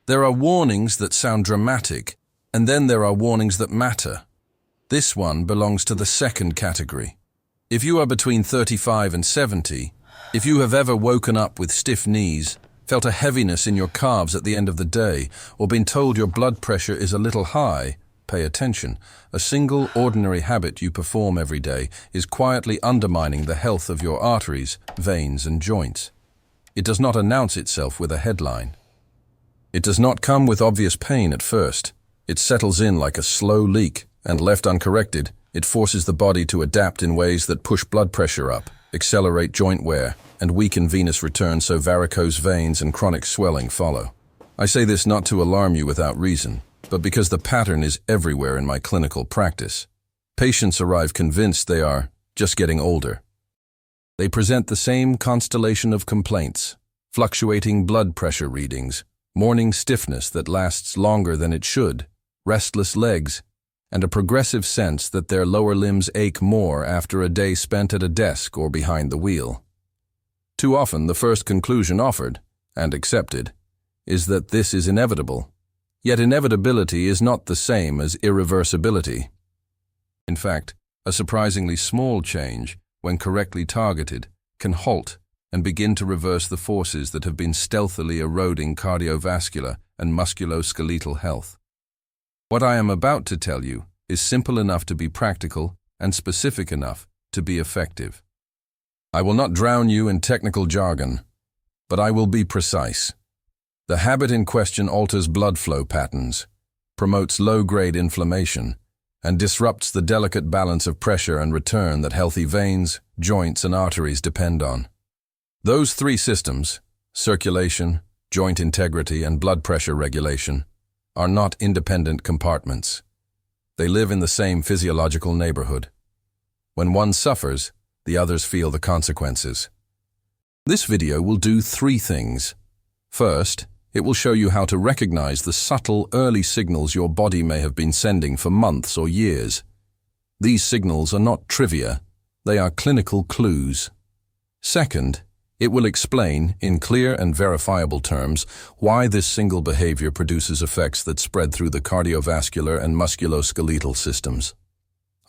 There are warnings that sound dramatic, and then there are warnings that matter. This one belongs to the second category. If you are between 35 and 70, if you have ever woken up with stiff knees, felt a heaviness in your calves at the end of the day, or been told your blood pressure is a little high, pay attention. A single ordinary habit you perform every day is quietly undermining the health of your arteries, veins, and joints. It does not announce itself with a headline. It does not come with obvious pain at first. It settles in like a slow leak, and left uncorrected, it forces the body to adapt in ways that push blood pressure up, accelerate joint wear, and weaken venous return so varicose veins and chronic swelling follow. I say this not to alarm you without reason, but because the pattern is everywhere in my clinical practice. Patients arrive convinced they are just getting older. They present the same constellation of complaints: fluctuating blood pressure readings, morning stiffness that lasts longer than it should, restless legs, and a progressive sense that their lower limbs ache more after a day spent at a desk or behind the wheel. Too often, the first conclusion offered, and accepted, is that this is inevitable. Yet inevitability is not the same as irreversibility. In fact, a surprisingly small change, when correctly targeted, can halt and begin to reverse the forces that have been stealthily eroding cardiovascular and musculoskeletal health. What I am about to tell you is simple enough to be practical and specific enough to be effective. I will not drown you in technical jargon, but I will be precise. The habit in question alters blood flow patterns, promotes low-grade inflammation, and disrupts the delicate balance of pressure and return that healthy veins, joints, and arteries depend on. Those three systems, circulation, joint integrity, and blood pressure regulation, are not independent compartments. They live in the same physiological neighborhood. When one suffers, the others feel the consequences. This video will do three things. First, it will show you how to recognize the subtle early signals your body may have been sending for months or years. These signals are not trivia, they are clinical clues. Second, it will explain, in clear and verifiable terms, why this single behavior produces effects that spread through the cardiovascular and musculoskeletal systems.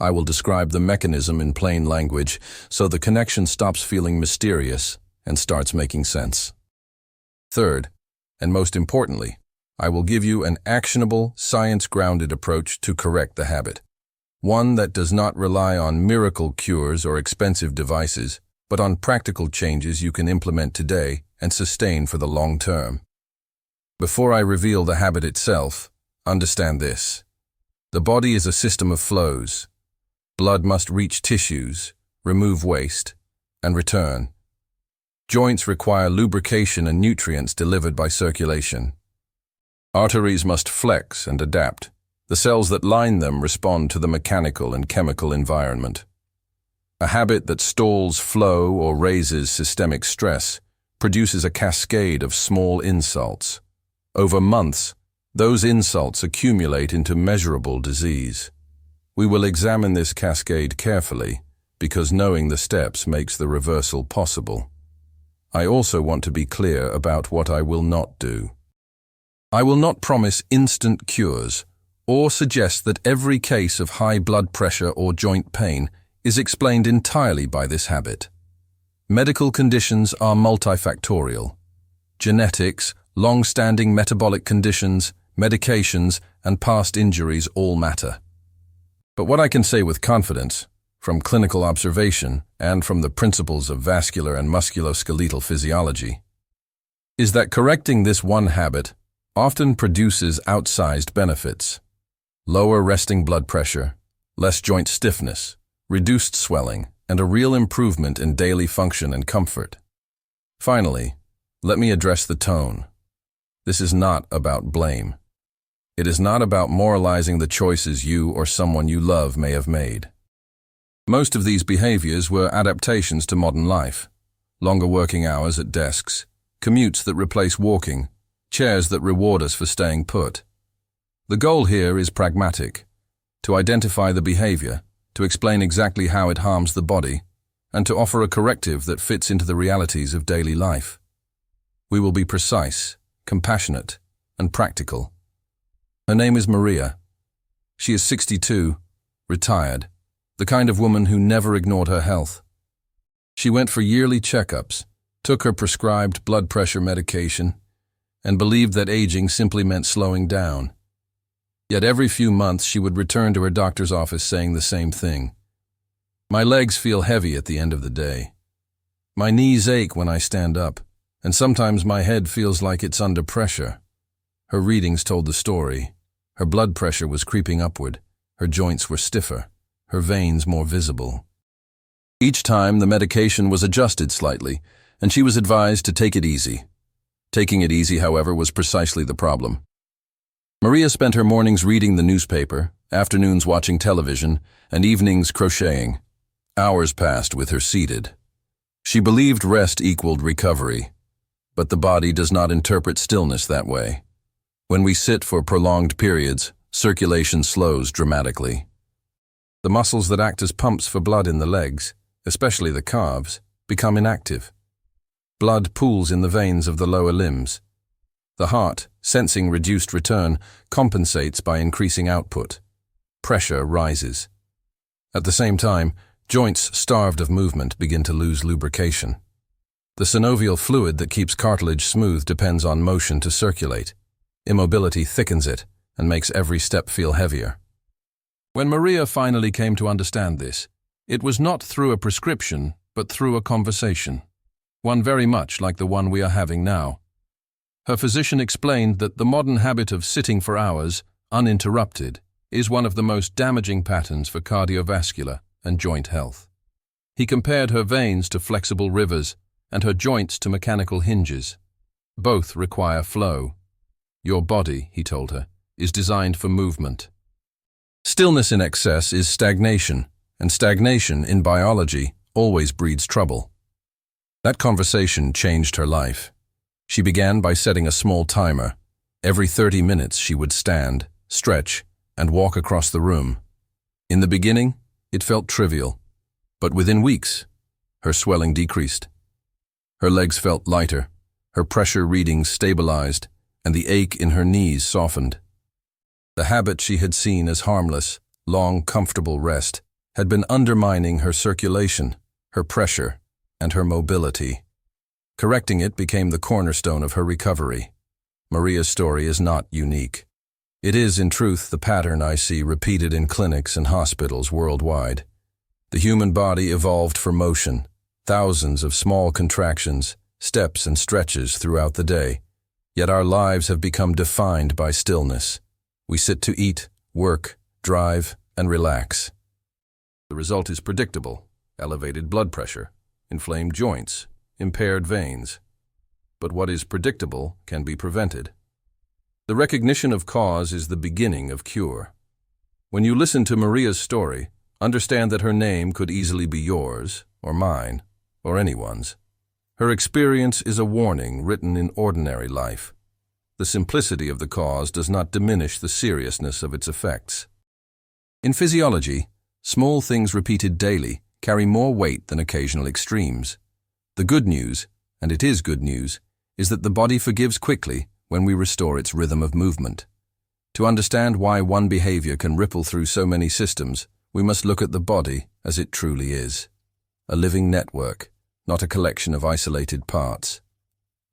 I will describe the mechanism in plain language so the connection stops feeling mysterious and starts making sense. Third, and most importantly, I will give you an actionable, science-grounded approach to correct the habit. One that does not rely on miracle cures or expensive devices, but on practical changes you can implement today and sustain for the long term. Before I reveal the habit itself, understand this. The body is a system of flows. Blood must reach tissues, remove waste, and return. Joints require lubrication and nutrients delivered by circulation. Arteries must flex and adapt. The cells that line them respond to the mechanical and chemical environment. A habit that stalls flow or raises systemic stress produces a cascade of small insults. Over months, those insults accumulate into measurable disease. We will examine this cascade carefully because knowing the steps makes the reversal possible. I also want to be clear about what I will not do. I will not promise instant cures or suggest that every case of high blood pressure or joint pain is explained entirely by this habit. Medical conditions are multifactorial. Genetics, long-standing metabolic conditions, medications, and past injuries all matter. But what I can say with confidence, from clinical observation and from the principles of vascular and musculoskeletal physiology, is that correcting this one habit often produces outsized benefits. Lower resting blood pressure, less joint stiffness, reduced swelling, and a real improvement in daily function and comfort. Finally, let me address the tone. This is not about blame. It is not about moralizing the choices you or someone you love may have made. Most of these behaviors were adaptations to modern life. Longer working hours at desks, commutes that replace walking, chairs that reward us for staying put. The goal here is pragmatic, to identify the behavior, to explain exactly how it harms the body, and to offer a corrective that fits into the realities of daily life. We will be precise, compassionate, and practical. Her name is Maria. She is 62, retired, the kind of woman who never ignored her health. She went for yearly checkups, took her prescribed blood pressure medication, and believed that aging simply meant slowing down. Yet every few months she would return to her doctor's office saying the same thing. My legs feel heavy at the end of the day. My knees ache when I stand up, and sometimes my head feels like it's under pressure. Her readings told the story. Her blood pressure was creeping upward, her joints were stiffer, her veins more visible. Each time the medication was adjusted slightly, and she was advised to take it easy. Taking it easy, however, was precisely the problem. Maria spent her mornings reading the newspaper, afternoons watching television, and evenings crocheting. Hours passed with her seated. She believed rest equaled recovery, but the body does not interpret stillness that way. When we sit for prolonged periods, circulation slows dramatically. The muscles that act as pumps for blood in the legs, especially the calves, become inactive. Blood pools in the veins of the lower limbs. The heart, sensing reduced return, compensates by increasing output. Pressure rises. At the same time, joints starved of movement begin to lose lubrication. The synovial fluid that keeps cartilage smooth depends on motion to circulate. Immobility thickens it and makes every step feel heavier. When Maria finally came to understand this, it was not through a prescription, but through a conversation, one very much like the one we are having now. Her physician explained that the modern habit of sitting for hours, uninterrupted, is one of the most damaging patterns for cardiovascular and joint health. He compared her veins to flexible rivers and her joints to mechanical hinges. Both require flow. Your body, he told her, is designed for movement. Stillness in excess is stagnation, and stagnation in biology always breeds trouble. That conversation changed her life. She began by setting a small timer. Every 30 minutes she would stand, stretch, and walk across the room. In the beginning, it felt trivial, but within weeks, her swelling decreased. Her legs felt lighter, her pressure readings stabilized, and the ache in her knees softened. The habit she had seen as harmless, long, comfortable rest had been undermining her circulation, her pressure, and her mobility. Correcting it became the cornerstone of her recovery. Maria's story is not unique. It is, in truth, the pattern I see repeated in clinics and hospitals worldwide. The human body evolved for motion, thousands of small contractions, steps and stretches throughout the day. Yet our lives have become defined by stillness. We sit to eat, work, drive, and relax. The result is predictable: elevated blood pressure, inflamed joints, impaired veins. But what is predictable can be prevented. The recognition of cause is the beginning of cure. When you listen to Maria's story, understand that her name could easily be yours, or mine, or anyone's. Her experience is a warning written in ordinary life. The simplicity of the cause does not diminish the seriousness of its effects. In physiology, small things repeated daily carry more weight than occasional extremes. The good news, and it is good news, is that the body forgives quickly when we restore its rhythm of movement. To understand why one behavior can ripple through so many systems, we must look at the body as it truly is: a living network, not a collection of isolated parts.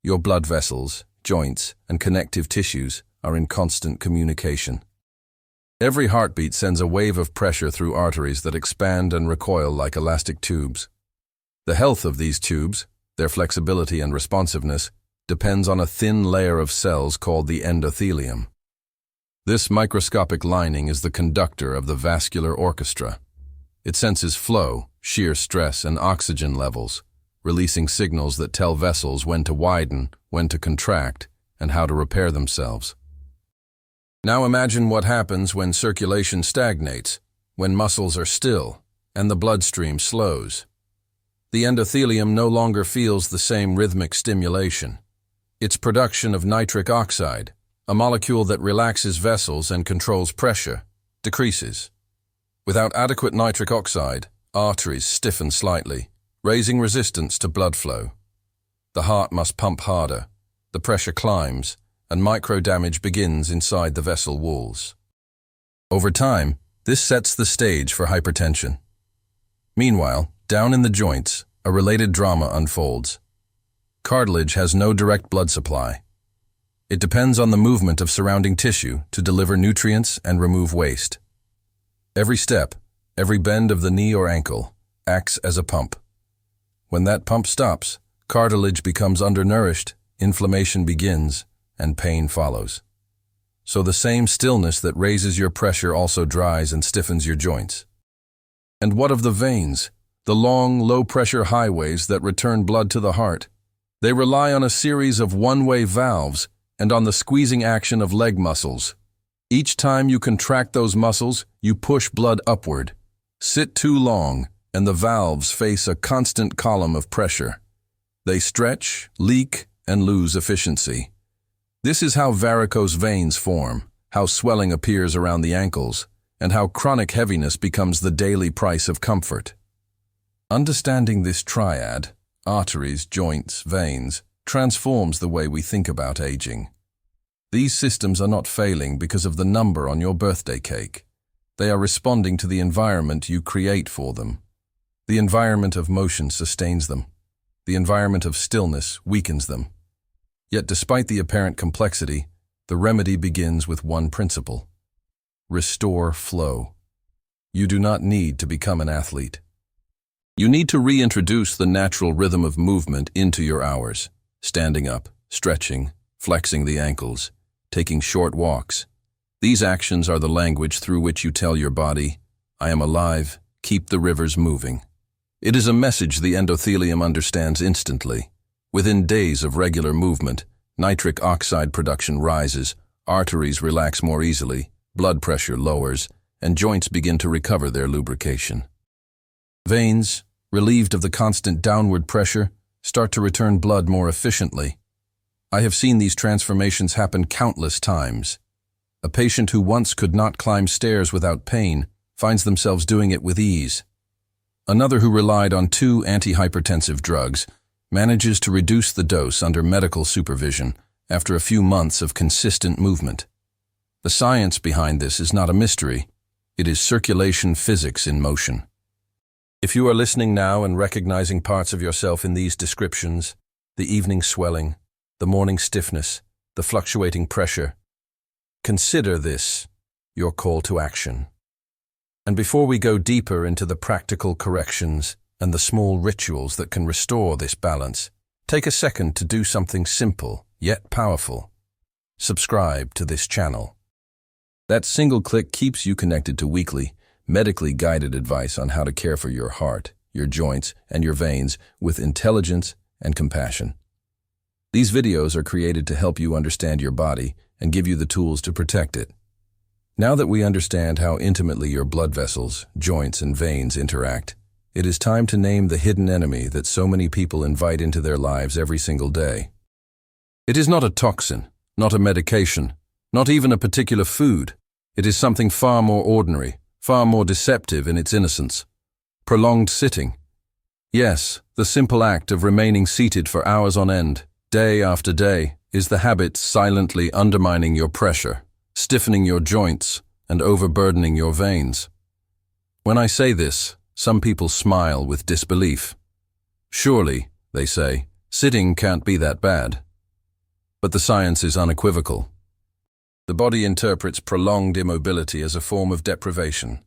Your blood vessels, joints, and connective tissues are in constant communication. Every heartbeat sends a wave of pressure through arteries that expand and recoil like elastic tubes. The health of these tubes, their flexibility and responsiveness, depends on a thin layer of cells called the endothelium. This microscopic lining is the conductor of the vascular orchestra. It senses flow, shear stress, and oxygen levels, releasing signals that tell vessels when to widen, when to contract, and how to repair themselves. Now imagine what happens when circulation stagnates, when muscles are still, and the bloodstream slows. The endothelium no longer feels the same rhythmic stimulation. Its production of nitric oxide, a molecule that relaxes vessels and controls pressure, decreases. Without adequate nitric oxide, arteries stiffen slightly, raising resistance to blood flow. The heart must pump harder, the pressure climbs, and micro-damage begins inside the vessel walls. Over time, this sets the stage for hypertension. Meanwhile, down in the joints, a related drama unfolds. Cartilage has no direct blood supply. It depends on the movement of surrounding tissue to deliver nutrients and remove waste. Every step, every bend of the knee or ankle, acts as a pump. When that pump stops, cartilage becomes undernourished, inflammation begins, and pain follows. So the same stillness that raises your pressure also dries and stiffens your joints. And what of the veins, the long, low-pressure highways that return blood to the heart? They rely on a series of one-way valves and on the squeezing action of leg muscles. Each time you contract those muscles, you push blood upward. Sit too long, and the valves face a constant column of pressure. They stretch, leak, and lose efficiency. This is how varicose veins form, how swelling appears around the ankles, and how chronic heaviness becomes the daily price of comfort. Understanding this triad, arteries, joints, veins, transforms the way we think about aging. These systems are not failing because of the number on your birthday cake. They are responding to the environment you create for them. The environment of motion sustains them. The environment of stillness weakens them. Yet despite the apparent complexity, the remedy begins with one principle: restore flow. You do not need to become an athlete. You need to reintroduce the natural rhythm of movement into your hours, standing up, stretching, flexing the ankles, taking short walks. These actions are the language through which you tell your body, I am alive, keep the rivers moving. It is a message the endothelium understands instantly. Within days of regular movement, nitric oxide production rises, arteries relax more easily, blood pressure lowers, and joints begin to recover their lubrication. Veins, relieved of the constant downward pressure, start to return blood more efficiently. I have seen these transformations happen countless times. A patient who once could not climb stairs without pain finds themselves doing it with ease. Another who relied on 2 antihypertensive drugs manages to reduce the dose under medical supervision after a few months of consistent movement. The science behind this is not a mystery. It is circulation physics in motion. If you are listening now and recognizing parts of yourself in these descriptions, the evening swelling, the morning stiffness, the fluctuating pressure, consider this your call to action. And before we go deeper into the practical corrections and the small rituals that can restore this balance, take a second to do something simple yet powerful. Subscribe to this channel. That single click keeps you connected to weekly, medically guided advice on how to care for your heart, your joints, and your veins with intelligence and compassion. These videos are created to help you understand your body and give you the tools to protect it. Now that we understand how intimately your blood vessels, joints, and veins interact, it is time to name the hidden enemy that so many people invite into their lives every single day. It is not a toxin, not a medication, not even a particular food. It is something far more ordinary, far more deceptive in its innocence. Prolonged sitting. Yes, the simple act of remaining seated for hours on end, day after day, is the habit silently undermining your pressure, stiffening your joints, and overburdening your veins. When I say this, some people smile with disbelief. Surely, they say, sitting can't be that bad. But the science is unequivocal. The body interprets prolonged immobility as a form of deprivation.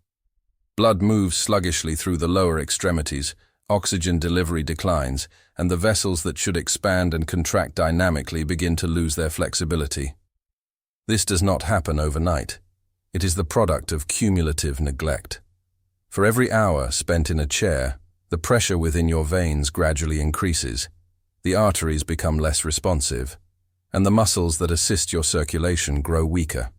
Blood moves sluggishly through the lower extremities, oxygen delivery declines, and the vessels that should expand and contract dynamically begin to lose their flexibility. This does not happen overnight. It is the product of cumulative neglect. For every hour spent in a chair, the pressure within your veins gradually increases, the arteries become less responsive, and the muscles that assist your circulation grow weaker.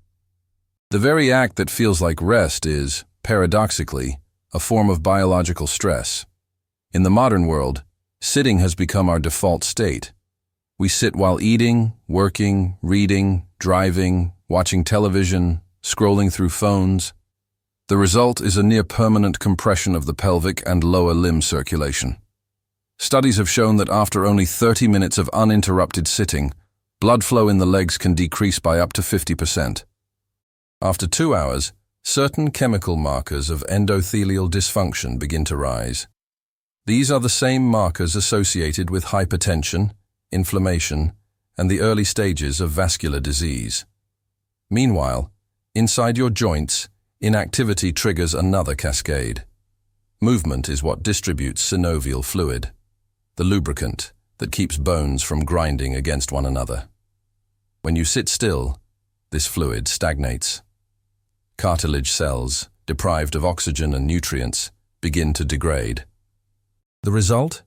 The very act that feels like rest is, paradoxically, a form of biological stress. In the modern world, sitting has become our default state. We sit while eating, working, reading, driving, watching television, scrolling through phones. The result is a near-permanent compression of the pelvic and lower limb circulation. Studies have shown that after only 30 minutes of uninterrupted sitting, Blood flow in the legs can decrease by up to 50%. After 2 hours, certain chemical markers of endothelial dysfunction begin to rise. These are the same markers associated with hypertension, inflammation, and the early stages of vascular disease. Meanwhile, inside your joints, inactivity triggers another cascade. Movement is what distributes synovial fluid, the lubricant that keeps bones from grinding against one another. When you sit still, this fluid stagnates. Cartilage cells, deprived of oxygen and nutrients, begin to degrade. The result?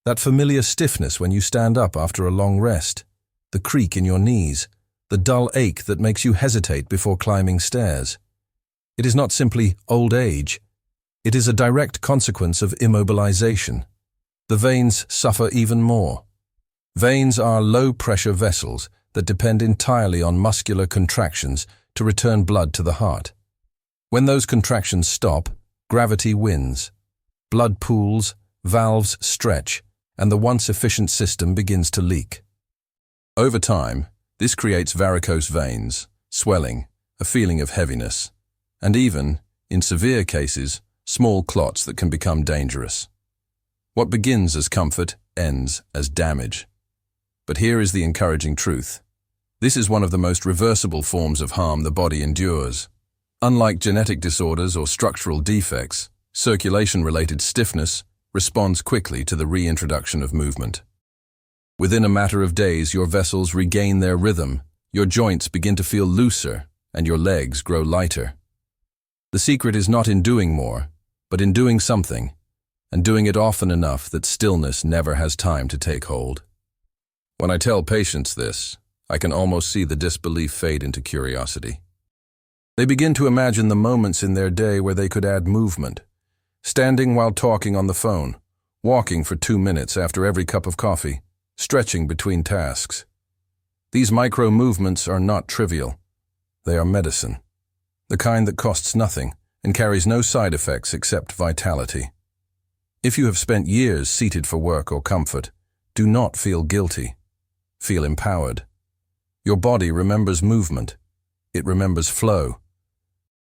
That familiar stiffness when you stand up after a long rest, the creak in your knees, the dull ache that makes you hesitate before climbing stairs. It is not simply old age. It is a direct consequence of immobilization. The veins suffer even more. Veins are low-pressure vessels that depend entirely on muscular contractions to return blood to the heart. When those contractions stop, gravity wins. Blood pools, valves stretch, and the once efficient system begins to leak. Over time, this creates varicose veins, swelling, a feeling of heaviness, and even, in severe cases, small clots that can become dangerous. What begins as comfort ends as damage. But here is the encouraging truth. This is one of the most reversible forms of harm the body endures. Unlike genetic disorders or structural defects, circulation-related stiffness responds quickly to the reintroduction of movement. Within a matter of days, your vessels regain their rhythm, your joints begin to feel looser, and your legs grow lighter. The secret is not in doing more, but in doing something, and doing it often enough that stillness never has time to take hold. When I tell patients this, I can almost see the disbelief fade into curiosity. They begin to imagine the moments in their day where they could add movement, standing while talking on the phone, walking for 2 minutes after every cup of coffee, stretching between tasks. These micro-movements are not trivial. They are medicine, the kind that costs nothing and carries no side effects except vitality. If you have spent years seated for work or comfort, do not feel guilty. Feel empowered. Your body remembers movement. It remembers flow.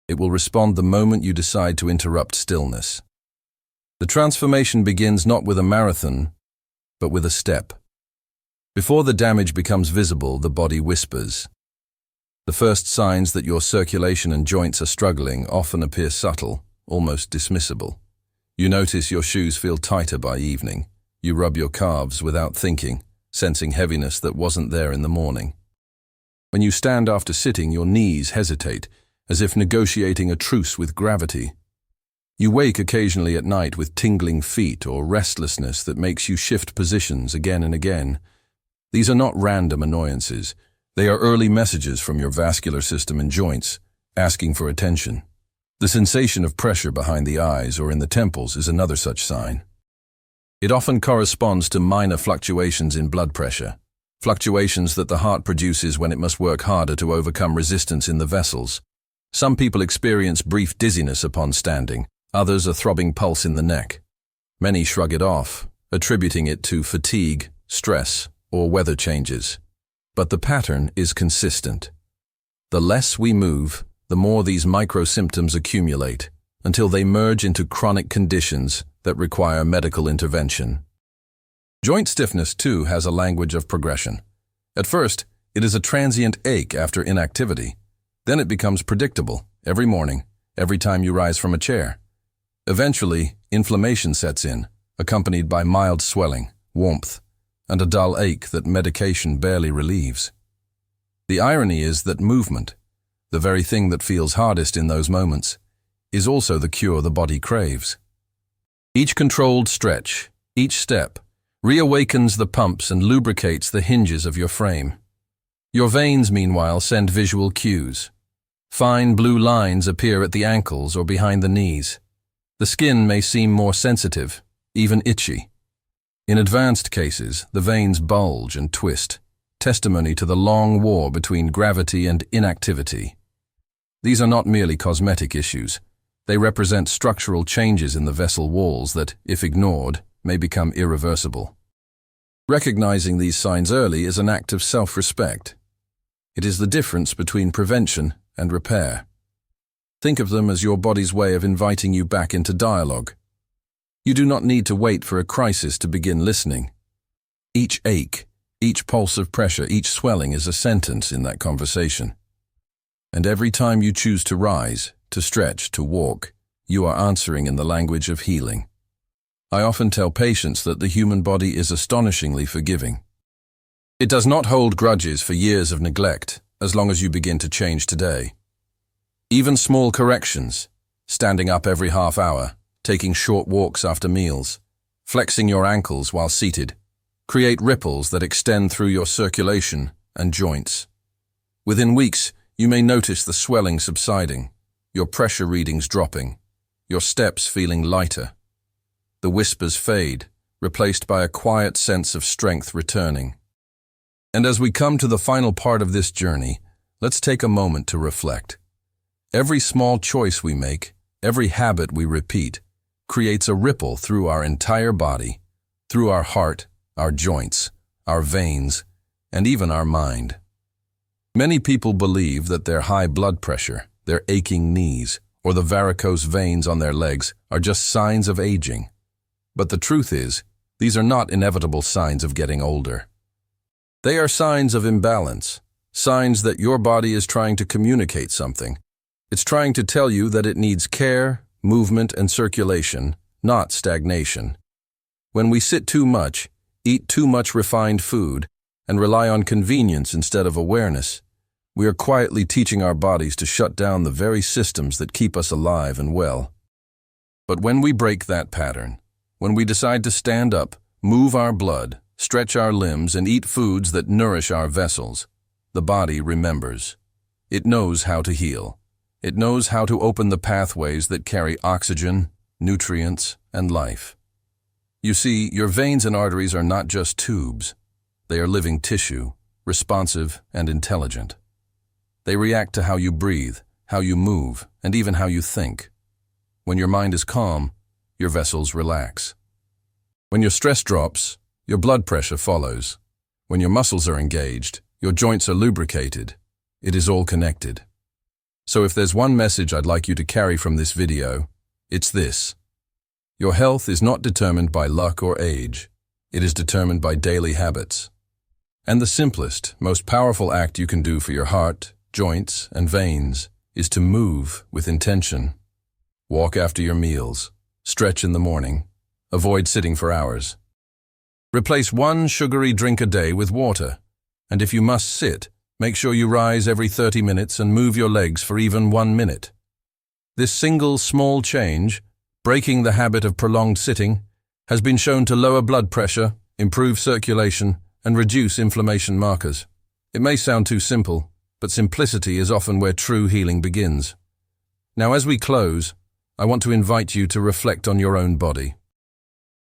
It will respond the moment you decide to interrupt stillness. The transformation begins not with a marathon, but with a step. Before the damage becomes visible, the body whispers. The first signs that your circulation and joints are struggling often appear subtle, almost dismissible. You notice your shoes feel tighter by evening. You rub your calves without thinking, sensing heaviness that wasn't there in the morning. When you stand after sitting, your knees hesitate, as if negotiating a truce with gravity. You wake occasionally at night with tingling feet or restlessness that makes you shift positions again and again. These are not random annoyances. They are early messages from your vascular system and joints, asking for attention. The sensation of pressure behind the eyes or in the temples is another such sign. It often corresponds to minor fluctuations in blood pressure, fluctuations that the heart produces when it must work harder to overcome resistance in the vessels. Some people experience brief dizziness upon standing, others a throbbing pulse in the neck. Many shrug it off, attributing it to fatigue, stress, or weather changes. But the pattern is consistent. The less we move, the more these micro-symptoms accumulate, until they merge into chronic conditions that require medical intervention. Joint stiffness, too, has a language of progression. At first, it is a transient ache after inactivity. Then it becomes predictable, every morning, every time you rise from a chair. Eventually, inflammation sets in, accompanied by mild swelling, warmth, and a dull ache that medication barely relieves. The irony is that movement, the very thing that feels hardest in those moments, is also the cure the body craves. Each controlled stretch, each step, reawakens the pumps and lubricates the hinges of your frame. Your veins, meanwhile, send visual cues. Fine blue lines appear at the ankles or behind the knees. The skin may seem more sensitive, even itchy. In advanced cases, the veins bulge and twist, testimony to the long war between gravity and inactivity. These are not merely cosmetic issues. They represent structural changes in the vessel walls that, if ignored, may become irreversible. Recognizing these signs early is an act of self-respect. It is the difference between prevention and repair. Think of them as your body's way of inviting you back into dialogue. You do not need to wait for a crisis to begin listening. Each ache, each pulse of pressure, each swelling is a sentence in that conversation. And every time you choose to rise, to stretch, to walk, you are answering in the language of healing. I often tell patients that the human body is astonishingly forgiving. It does not hold grudges for years of neglect, as long as you begin to change today. Even small corrections, standing up every half hour, taking short walks after meals, flexing your ankles while seated, create ripples that extend through your circulation and joints. Within weeks, you may notice the swelling subsiding, your pressure readings dropping, your steps feeling lighter. The whispers fade, replaced by a quiet sense of strength returning. And as we come to the final part of this journey, let's take a moment to reflect. Every small choice we make, every habit we repeat, creates a ripple through our entire body, through our heart, our joints, our veins, and even our mind. Many people believe that their high blood pressure, their aching knees, or the varicose veins on their legs are just signs of aging. But the truth is, these are not inevitable signs of getting older. They are signs of imbalance, signs that your body is trying to communicate something. It's trying to tell you that it needs care, movement, and circulation, not stagnation. When we sit too much, eat too much refined food, and rely on convenience instead of awareness, we are quietly teaching our bodies to shut down the very systems that keep us alive and well. But when we break that pattern, when we decide to stand up, move our blood, stretch our limbs, and eat foods that nourish our vessels, the body remembers. It knows how to heal. It knows how to open the pathways that carry oxygen, nutrients, and life. You see, your veins and arteries are not just tubes. They are living tissue, responsive and intelligent. They react to how you breathe, how you move, and even how you think. When your mind is calm, your vessels relax. When your stress drops, your blood pressure follows. When your muscles are engaged, your joints are lubricated. It is all connected. So if there's one message I'd like you to carry from this video, it's this. Your health is not determined by luck or age. It is determined by daily habits. And the simplest, most powerful act you can do for your heart, joints, and veins is to move with intention. Walk after your meals. Stretch in the morning. Avoid sitting for hours. Replace one sugary drink a day with water. And if you must sit, make sure you rise every 30 minutes and move your legs for even 1 minute. This single small change, breaking the habit of prolonged sitting, has been shown to lower blood pressure, improve circulation, and reduce inflammation markers. It may sound too simple, but simplicity is often where true healing begins. Now, as we close, I want to invite you to reflect on your own body.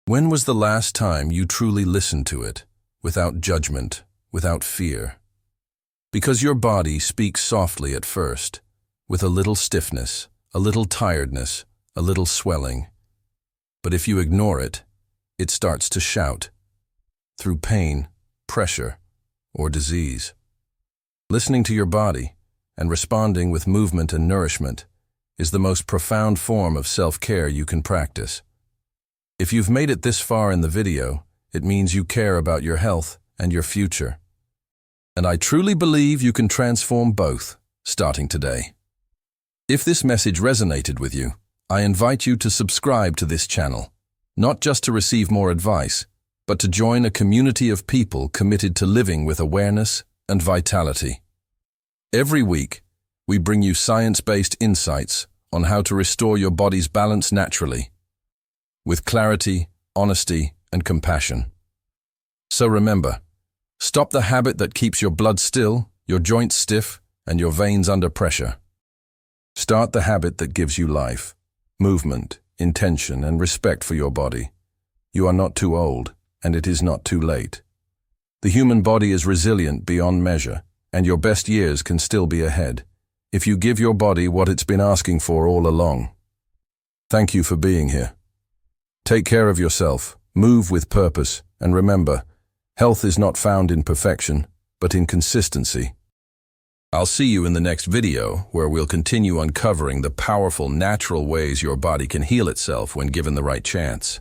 When was the last time you truly listened to it, without judgment, without fear? Because your body speaks softly at first, with a little stiffness, a little tiredness, a little swelling. But if you ignore it, it starts to shout, through pain, pressure, or disease. Listening to your body and responding with movement and nourishment is the most profound form of self-care you can practice. If you've made it this far in the video, it means you care about your health and your future. And I truly believe you can transform both, starting today. If this message resonated with you, I invite you to subscribe to this channel, not just to receive more advice, but to join a community of people committed to living with awareness and vitality. Every week, we bring you science-based insights on how to restore your body's balance naturally, with clarity, honesty, and compassion. So remember, stop the habit that keeps your blood still, your joints stiff, and your veins under pressure. Start the habit that gives you life, movement, intention, and respect for your body. You are not too old, and it is not too late. The human body is resilient beyond measure, and your best years can still be ahead, if you give your body what it's been asking for all along. Thank you for being here. Take care of yourself, move with purpose, and remember, Health is not found in perfection, but in consistency. I'll see you in the next video, where we'll continue uncovering the powerful natural ways your body can heal itself when given the right chance.